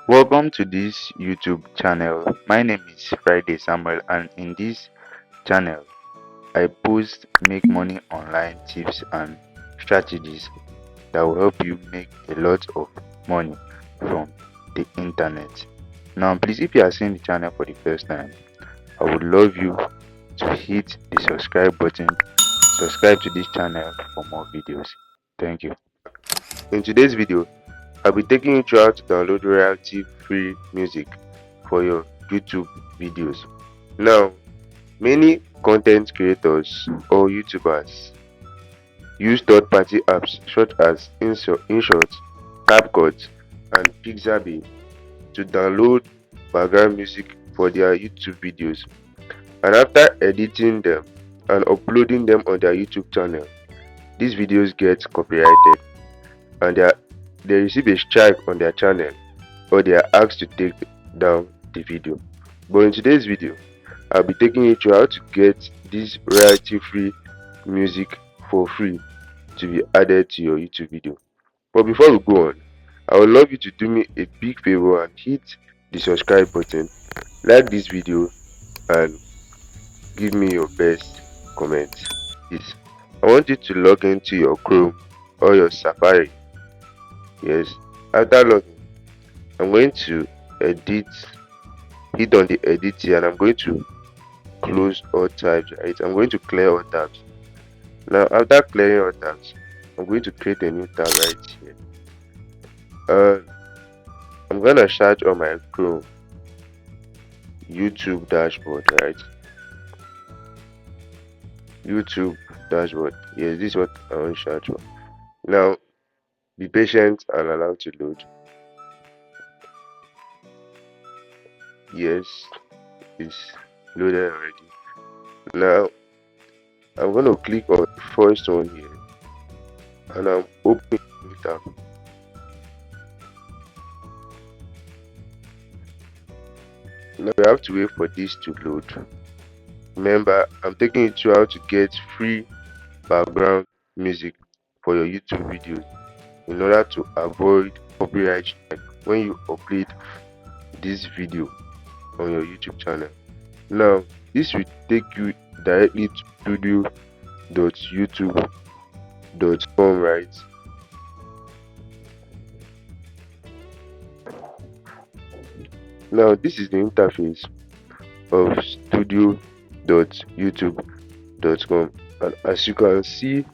Welcome to this YouTube channel. My name is Friday Samuel, and in this channel I post make money online tips and strategies that will help you make a lot of money from the internet. Now please, if you are seeing the channel for the first time, I would love you to hit the subscribe button. Subscribe to this channel for more videos. Thank you. In today's video, I'll be taking you through how to download royalty free music for your YouTube videos. Now, many content creators or YouTubers use third-party apps such as InShot, CapCut, and Pixabay to download background music for their YouTube videos. And after editing them and uploading them on their YouTube channel, these videos get copyrighted and they receive a strike on their channel, or they are asked to take down the video. But in today's video, I'll be taking you through how to get this royalty free music for free to be added to your YouTube video. But before we go on, I would love you to do me a big favor and hit the subscribe button, like this video, and give me your best comment. Yes, I want you to log into your Chrome or your Safari. Yes, after logging, I'm going to edit, hit on the edit here, and I'm going to close all tabs, right? I'm going to clear all tabs. Now after clearing all tabs, I'm going to create a new tab right here. I'm gonna search on my Chrome YouTube dashboard, right? YouTube dashboard. Yes, this is what I want to search for. Now be patient and allow to load. Yes, it's loaded already. Now I'm going to click on the first one here, and I'm opening the tab. Now we have to wait for this to load. Remember, I'm taking you through how to get free background music for your YouTube videos in order to avoid copyright strike when you upload this video on your YouTube channel. Now this will take you directly to studio.youtube.com, right? Now this is the interface of studio.youtube.com, and as you can see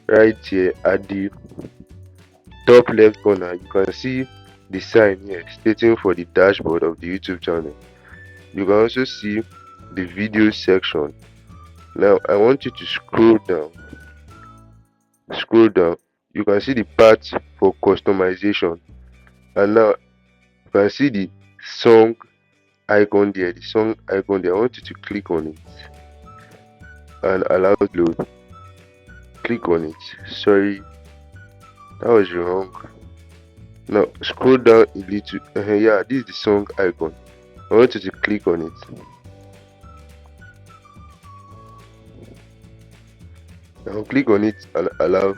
right here at the top left corner, you can see the sign here stating for the dashboard of the YouTube channel. You can also see the video section. Now I want you to scroll down. You can see the part for customization, and now you can see the song icon there. I want you to click on it and allow it load. Click on it. Sorry, that was wrong. Now scroll down a little. Yeah, this is the song icon. I want you to click on it. Now click on it and allow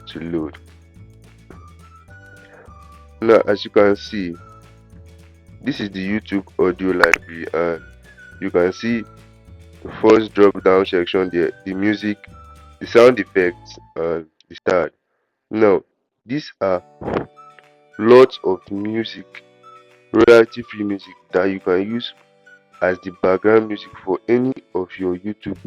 to load. Now as you can see, this is the YouTube audio library, and you can see the first drop down section there, the music, the sound effects, and the start. Now these are lots of music, royalty free music that you can use as the background music for any of your YouTube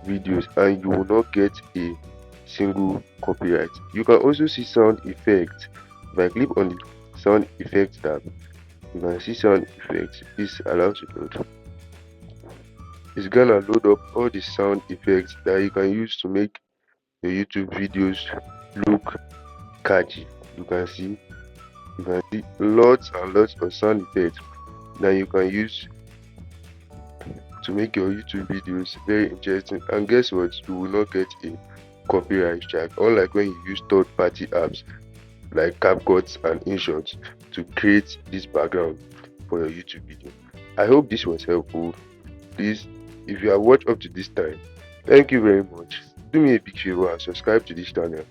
videos, and you will not get a single copyright. You can also see sound effects. If I click on the sound effects tab, you can see sound effects. This allows to load. It's gonna load up all the sound effects that you can use to make your YouTube videos look catchy. You can see lots and lots of sound effects that you can use to make your YouTube videos very interesting. And guess what? You will not get a copyright strike, unlike when you use third-party apps like CapCut and InShot to create this background for your YouTube video. I hope this was helpful. Please, if you have watched up to this time, thank you very much. Do me a big favor and subscribe to this channel.